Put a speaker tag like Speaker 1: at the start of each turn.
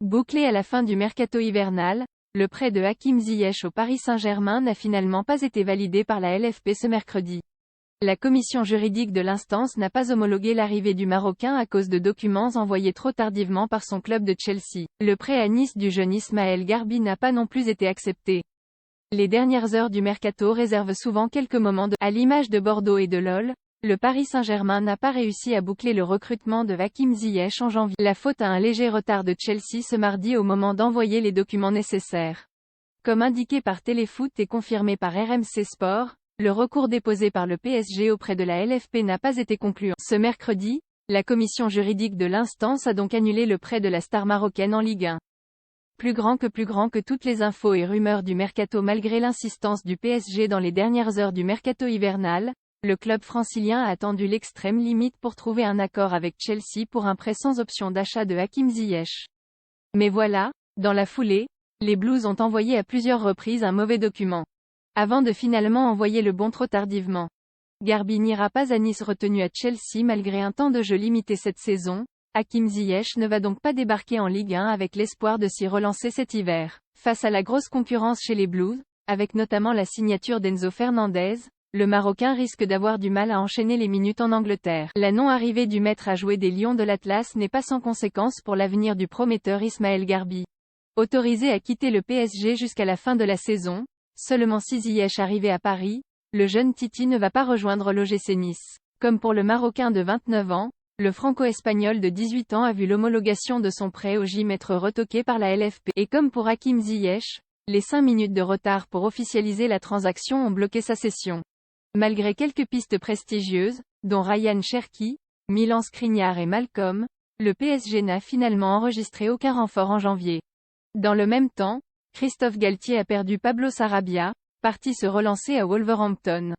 Speaker 1: Bouclé à la fin du mercato hivernal, le prêt de Hakim Ziyech au Paris Saint-Germain n'a finalement pas été validé par la LFP ce mercredi. La commission juridique de l'instance n'a pas homologué l'arrivée du Marocain à cause de documents envoyés trop tardivement par son club de Chelsea. Le prêt à Nice du jeune Ismaël Garbi n'a pas non plus été accepté. Les dernières heures du mercato réservent souvent quelques moments à l'image de Bordeaux et de LOL. Le Paris Saint-Germain n'a pas réussi à boucler le recrutement de Hakim Ziyech en janvier. La faute à un léger retard de Chelsea ce mardi au moment d'envoyer les documents nécessaires. Comme indiqué par Téléfoot et confirmé par RMC Sport, le recours déposé par le PSG auprès de la LFP n'a pas été concluant. Ce mercredi, la commission juridique de l'instance a donc annulé le prêt de la star marocaine en Ligue 1. Plus grand que toutes les infos et rumeurs du mercato. Malgré l'insistance du PSG dans les dernières heures du mercato hivernal, le club francilien a attendu l'extrême limite pour trouver un accord avec Chelsea pour un prêt sans option d'achat de Hakim Ziyech. Mais voilà, dans la foulée, les Blues ont envoyé à plusieurs reprises un mauvais document, avant de finalement envoyer le bon trop tardivement. Garbi n'ira pas à Nice. Retenu à Chelsea malgré un temps de jeu limité cette saison, Hakim Ziyech ne va donc pas débarquer en Ligue 1 avec l'espoir de s'y relancer cet hiver. Face à la grosse concurrence chez les Blues, avec notamment la signature d'Enzo Fernandez, le Marocain risque d'avoir du mal à enchaîner les minutes en Angleterre. La non-arrivée du maître à jouer des Lions de l'Atlas n'est pas sans conséquence pour l'avenir du prometteur Ismaël Garbi. Autorisé à quitter le PSG jusqu'à la fin de la saison, seulement si Ziyech arrivé à Paris, le jeune Titi ne va pas rejoindre l'OGC Nice. Comme pour le Marocain de 29 ans, le Franco-Espagnol de 18 ans a vu l'homologation de son prêt au gym être retoqué par la LFP. Et comme pour Hakim Ziyech, les 5 minutes de retard pour officialiser la transaction ont bloqué sa cession. Malgré quelques pistes prestigieuses, dont Ryan Cherki, Milan Skriniar et Malcolm, le PSG n'a finalement enregistré aucun renfort en janvier. Dans le même temps, Christophe Galtier a perdu Pablo Sarabia, parti se relancer à Wolverhampton.